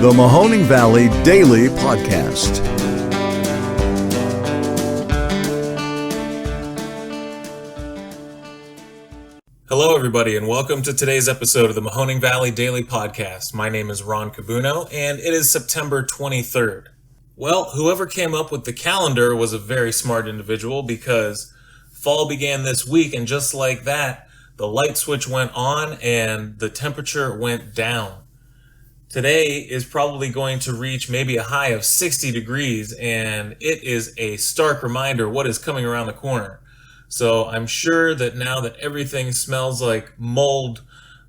the Mahoning Valley Daily Podcast. Hello, everybody, and welcome to today's episode of the Mahoning Valley Daily Podcast. My name is Ron Cabuno, and it is September 23rd. Well, whoever came up with the calendar was a very smart individual because fall began this week, and just like that, the light switch went on and the temperature went down. Today is probably going to reach maybe a high of 60 degrees, and it is a stark reminder what is coming around the corner. So I'm sure that now that everything smells like mold,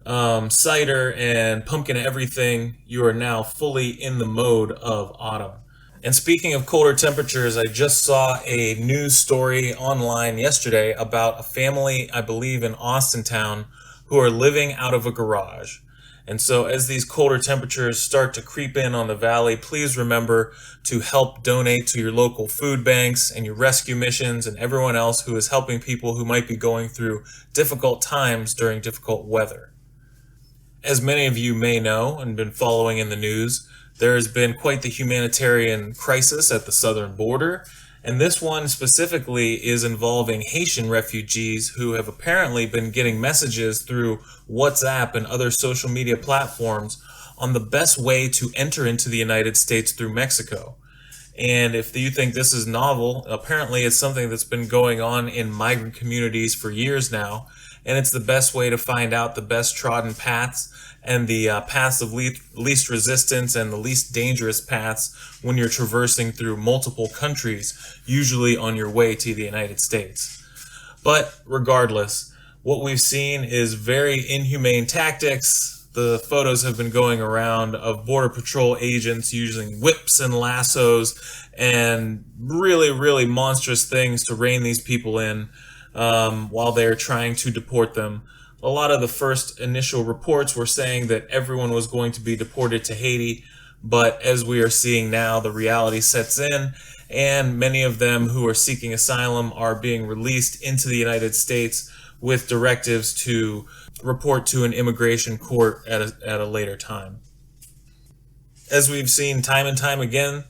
cider, and pumpkin everything, you are now fully in the mode of autumn. And speaking of colder temperatures, I just saw a news story online yesterday about a family, I believe in Austintown, who are living out of a garage. And so as these colder temperatures start to creep in on the valley, please remember to help donate to your local food banks and your rescue missions and everyone else who is helping people who might be going through difficult times during difficult weather. As many of you may know and been following in the news, there has been quite the humanitarian crisis at the southern border, and this one specifically is involving Haitian refugees who have apparently been getting messages through WhatsApp and other social media platforms on the best way to enter into the United States through Mexico. And if you think this is novel, apparently it's something that's been going on in migrant communities for years now, and it's the best way to find out the best trodden paths and the paths of least resistance and the least dangerous paths when you're traversing through multiple countries, usually on your way to the United States. But regardless, what we've seen is very inhumane tactics. The photos have been going around of Border Patrol agents using whips and lassos and really, really monstrous things to rein these people in while they're trying to deport them. A lot of the first initial reports were saying that everyone was going to be deported to Haiti, but as we are seeing now, the reality sets in, and many of them who are seeking asylum are being released into the United States with directives to report to an immigration court at a later time. As we've seen time and time again,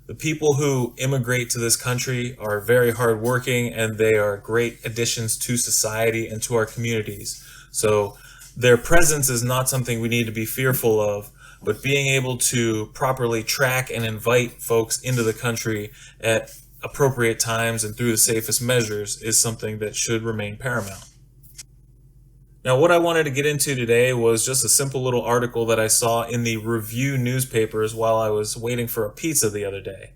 the people who immigrate to this country are very hardworking and they are great additions to society and to our communities. So their presence is not something we need to be fearful of, but being able to properly track and invite folks into the country at appropriate times and through the safest measures is something that should remain paramount. Now, what I wanted to get into today was just a simple little article that I saw in the Review newspapers while I was waiting for a pizza the other day.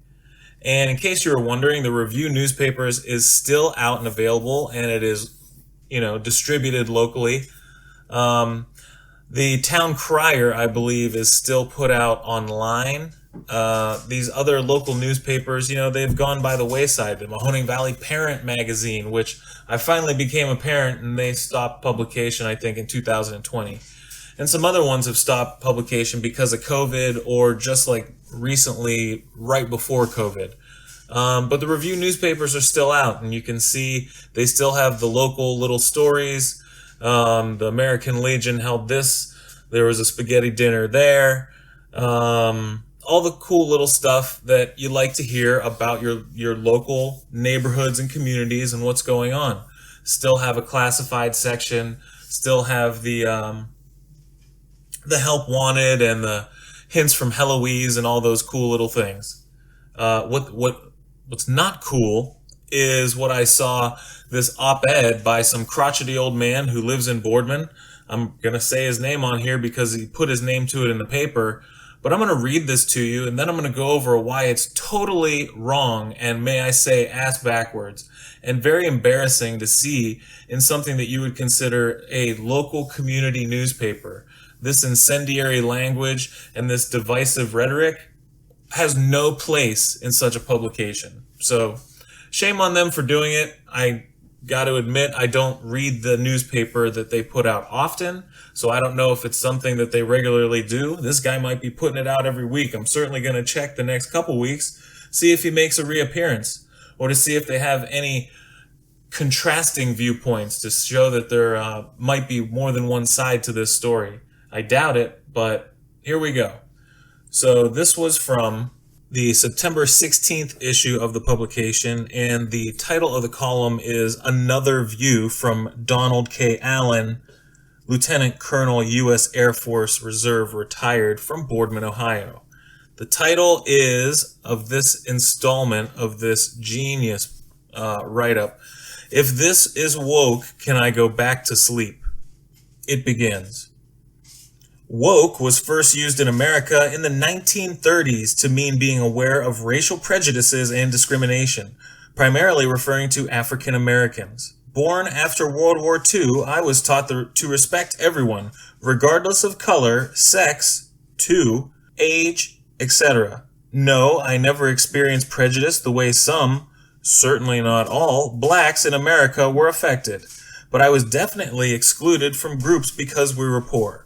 And in case you were wondering, the Review newspapers is still out and available, and it is, distributed locally. The Town Crier, I believe, is still put out online. These other local newspapers, they've gone by the wayside. The Mahoning Valley Parent magazine, which I finally became a parent, and they stopped publication, I think, in 2020. And some other ones have stopped publication because of COVID or just like recently, right before COVID. But the Review newspapers are still out, and you can see they still have the local little stories. The American Legion held this. There was a spaghetti dinner there. All the cool little stuff that you like to hear about your local neighborhoods and communities and what's going on. Still have a classified section, still have the help wanted and the hints from Heloise and all those cool little things. What's not cool is what I saw, this op-ed by some crotchety old man who lives in Boardman. I'm going to say his name on here because he put his name to it in the paper. But I'm going to read this to you, and then I'm going to go over why it's totally wrong, and may I say, ass backwards, and very embarrassing to see in something that you would consider a local community newspaper. This incendiary language and this divisive rhetoric has no place in such a publication. So, shame on them for doing it. I got to admit, I don't read the newspaper that they put out often, so I don't know if it's something that they regularly do. This guy might be putting it out every week. I'm certainly going to check the next couple weeks, see if he makes a reappearance, or to see if they have any contrasting viewpoints to show that there might be more than one side to this story. I doubt it, but here we go. So this was from the September 16th issue of the publication, and the title of the column is Another View from Donald K. Allen, Lieutenant Colonel, U.S. Air Force Reserve, retired, from Boardman, Ohio. The title is of this installment of this genius write-up, If This Is Woke, Can I Go Back to Sleep? It begins. Woke was first used in America in the 1930s to mean being aware of racial prejudices and discrimination, primarily referring to African Americans. Born after World War II, I was taught to respect everyone, regardless of color, sex, age, etc. No, I never experienced prejudice the way some, certainly not all, blacks in America were affected, but I was definitely excluded from groups because we were poor.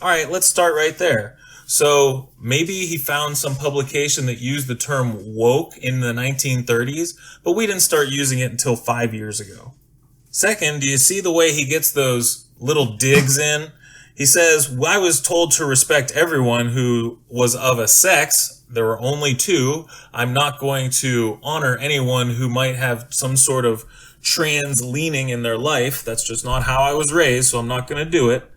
All right, let's start right there. So maybe he found some publication that used the term woke in the 1930s, but we didn't start using it until 5 years ago. Second, do you see the way he gets those little digs in? He says, well, I was told to respect everyone who was of a sex. There were only two. I'm not going to honor anyone who might have some sort of trans leaning in their life. That's just not how I was raised, so I'm not going to do it.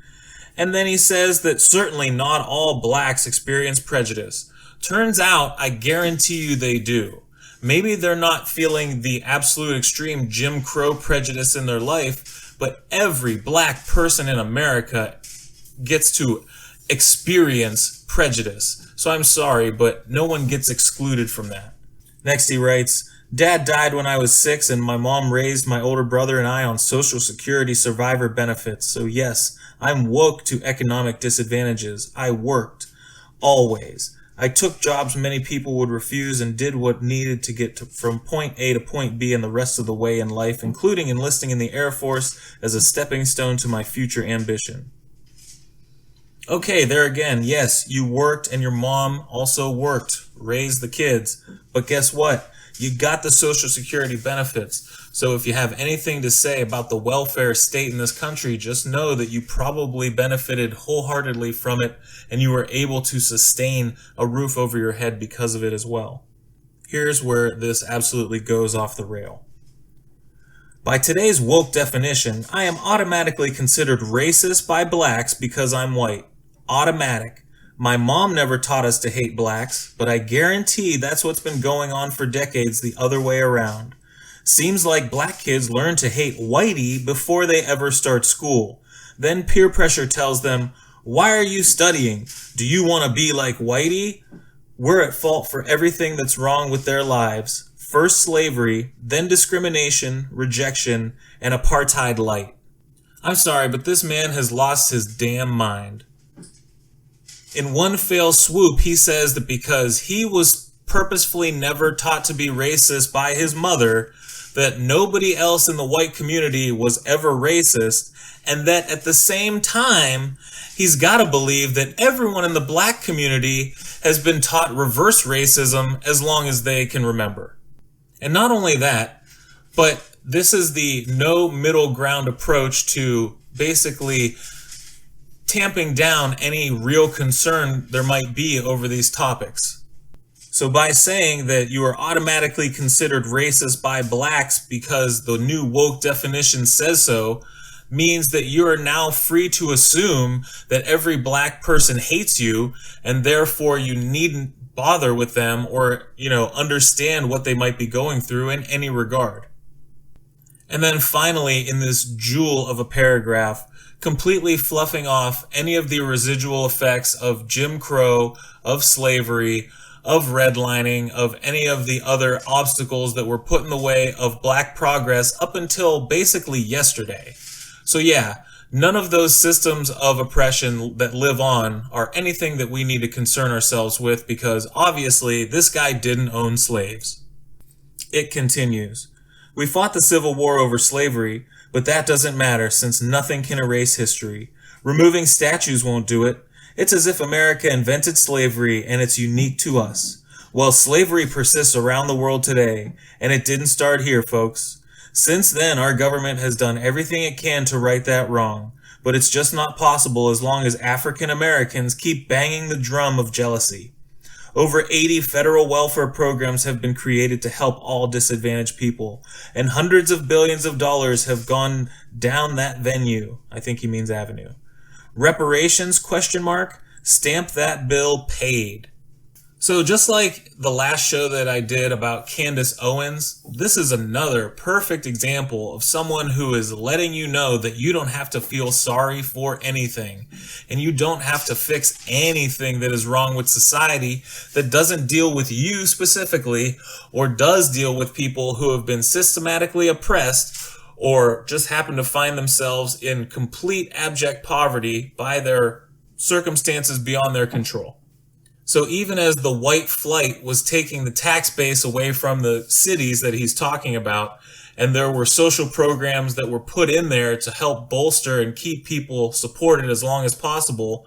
And then he says that certainly not all blacks experience prejudice. Turns out, I guarantee you they do. Maybe they're not feeling the absolute extreme Jim Crow prejudice in their life, but every black person in America gets to experience prejudice. So I'm sorry, but no one gets excluded from that. Next he writes, Dad died when I was 6 and my mom raised my older brother and I on Social Security survivor benefits. So yes, I'm woke to economic disadvantages. I worked. Always. I took jobs many people would refuse and did what needed to get from point A to point B and the rest of the way in life, including enlisting in the Air Force as a stepping stone to my future ambition. Okay, there again, yes, you worked and your mom also worked, raised the kids. But guess what? You got the Social Security benefits. So if you have anything to say about the welfare state in this country, just know that you probably benefited wholeheartedly from it and you were able to sustain a roof over your head because of it as well. Here's where this absolutely goes off the rail. By today's woke definition, I am automatically considered racist by blacks because I'm white. Automatic. My mom never taught us to hate blacks, but I guarantee that's what's been going on for decades the other way around. Seems like black kids learn to hate whitey before they ever start school. Then peer pressure tells them, why are you studying? Do you want to be like whitey? We're at fault for everything that's wrong with their lives. First slavery, then discrimination, rejection, and apartheid light. I'm sorry, but this man has lost his damn mind. In one fell swoop, he says that because he was purposefully never taught to be racist by his mother, that nobody else in the white community was ever racist, and that at the same time, he's got to believe that everyone in the black community has been taught reverse racism as long as they can remember. And not only that, but this is the no middle ground approach to basically tamping down any real concern there might be over these topics. So by saying that you are automatically considered racist by blacks because the new woke definition says so, means that you are now free to assume that every black person hates you and therefore you needn't bother with them or, understand what they might be going through in any regard. And then finally, in this jewel of a paragraph, completely fluffing off any of the residual effects of Jim Crow, of slavery, of redlining, of any of the other obstacles that were put in the way of black progress up until basically yesterday. So yeah, none of those systems of oppression that live on are anything that we need to concern ourselves with because obviously this guy didn't own slaves. It continues. We fought the Civil War over slavery, but that doesn't matter since nothing can erase history. Removing statues won't do it. It's as if America invented slavery and it's unique to us. Well, slavery persists around the world today, and it didn't start here, folks. Since then, our government has done everything it can to right that wrong, but it's just not possible as long as African Americans keep banging the drum of jealousy. Over 80 federal welfare programs have been created to help all disadvantaged people, and hundreds of billions of dollars have gone down that venue. I think he means avenue. Reparations, ? Stamp that bill paid. So just like the last show that I did about Candace Owens, this is another perfect example of someone who is letting you know that you don't have to feel sorry for anything, and you don't have to fix anything that is wrong with society that doesn't deal with you specifically, or does deal with people who have been systematically oppressed or just happen to find themselves in complete abject poverty by their circumstances beyond their control. So even as the white flight was taking the tax base away from the cities that he's talking about, and there were social programs that were put in there to help bolster and keep people supported as long as possible,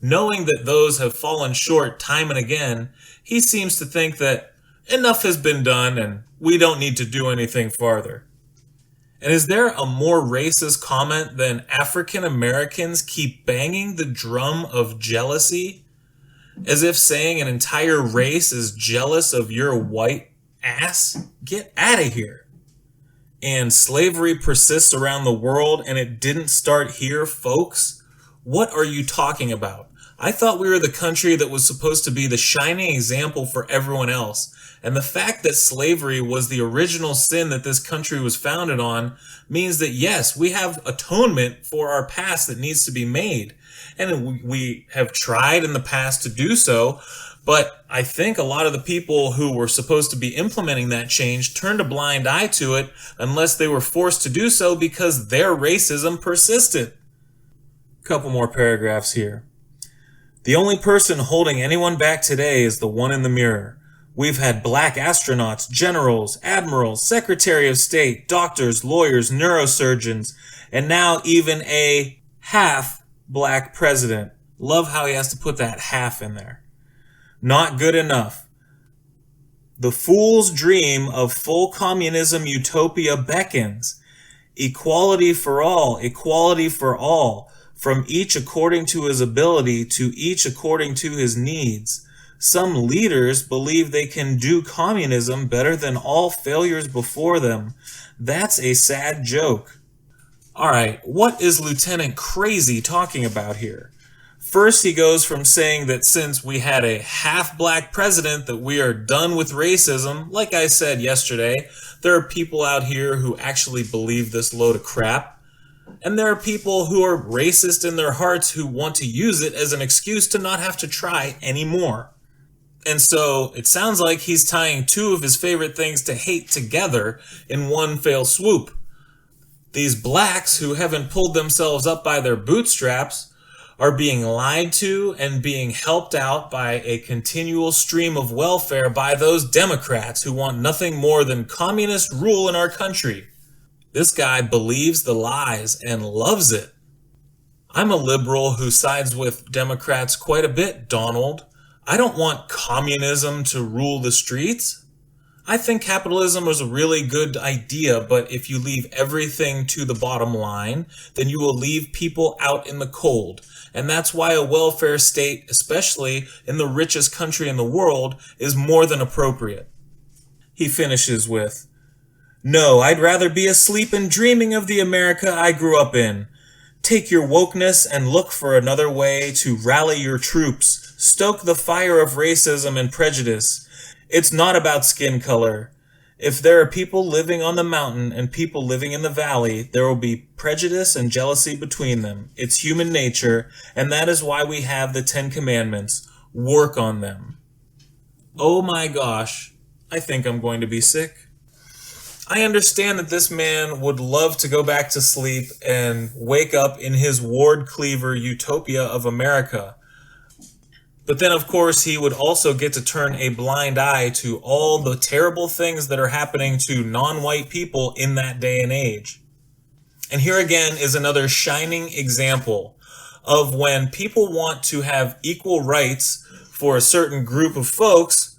knowing that those have fallen short time and again, he seems to think that enough has been done and we don't need to do anything farther. And is there a more racist comment than African Americans keep banging the drum of jealousy? As if saying an entire race is jealous of your white ass? Get out of here. And slavery persists around the world and it didn't start here, folks? What are you talking about? I thought we were the country that was supposed to be the shining example for everyone else. And the fact that slavery was the original sin that this country was founded on means that yes, we have atonement for our past that needs to be made. And we have tried in the past to do so, but I think a lot of the people who were supposed to be implementing that change turned a blind eye to it unless they were forced to do so because their racism persisted. Couple more paragraphs here. The only person holding anyone back today is the one in the mirror. We've had black astronauts, generals, admirals, secretary of state, doctors, lawyers, neurosurgeons, and now even a half black president. Love how he has to put that half in there. Not good enough. The fool's dream of full communism utopia beckons. Equality for all, from each according to his ability to each according to his needs. Some leaders believe they can do communism better than all failures before them. That's a sad joke. Alright, what is Lieutenant Crazy talking about here? First, he goes from saying that since we had a half-black president that we are done with racism. Like I said yesterday, there are people out here who actually believe this load of crap. And there are people who are racist in their hearts who want to use it as an excuse to not have to try anymore. And so it sounds like he's tying two of his favorite things to hate together in one fell swoop. These blacks who haven't pulled themselves up by their bootstraps are being lied to and being helped out by a continual stream of welfare by those Democrats who want nothing more than communist rule in our country. This guy believes the lies and loves it. I'm a liberal who sides with Democrats quite a bit, Donald. I don't want communism to rule the streets. I think capitalism is a really good idea, but if you leave everything to the bottom line, then you will leave people out in the cold. And that's why a welfare state, especially in the richest country in the world, is more than appropriate. He finishes with, "No, I'd rather be asleep and dreaming of the America I grew up in. Take your wokeness and look for another way to rally your troops. Stoke the fire of racism and prejudice. It's not about skin color. If there are people living on the mountain and people living in the valley, there will be prejudice and jealousy between them. It's human nature, and that is why we have the 10 Commandments. Work on them." Oh my gosh, I think I'm going to be sick. I understand that this man would love to go back to sleep and wake up in his Ward Cleaver utopia of America. But then, of course, he would also get to turn a blind eye to all the terrible things that are happening to non-white people in that day and age. And here again is another shining example of when people want to have equal rights for a certain group of folks,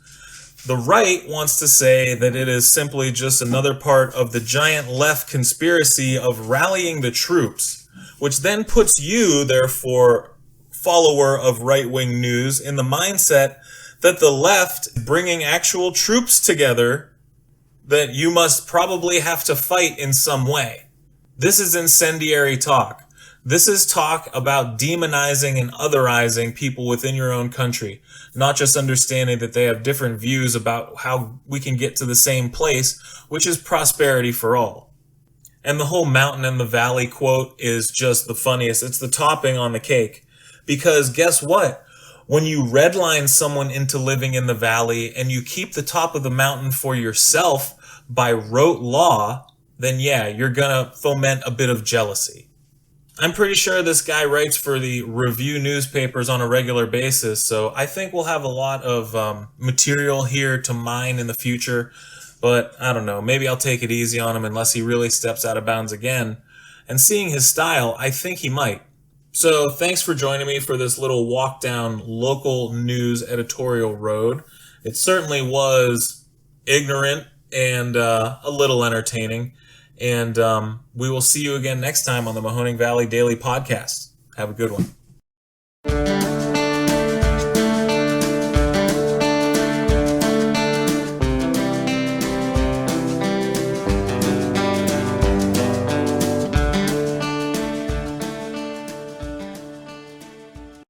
the right wants to say that it is simply just another part of the giant left conspiracy of rallying the troops, which then puts you, therefore, follower of right-wing news, in the mindset that the left bringing actual troops together that you must probably have to fight in some way. This is incendiary talk. This is talk about demonizing and otherizing people within your own country, not just understanding that they have different views about how we can get to the same place, which is prosperity for all. And the whole mountain and the valley quote is just the funniest. It's the topping on the cake. Because guess what? When you redline someone into living in the valley and you keep the top of the mountain for yourself by rote law, then yeah, you're gonna foment a bit of jealousy. I'm pretty sure this guy writes for the review newspapers on a regular basis, so I think we'll have a lot of material here to mine in the future, but I don't know, maybe I'll take it easy on him unless he really steps out of bounds again. And seeing his style, I think he might. So thanks for joining me for this little walk down local news editorial road. It certainly was ignorant and a little entertaining. And we will see you again next time on the Mahoning Valley Daily Podcast. Have a good one.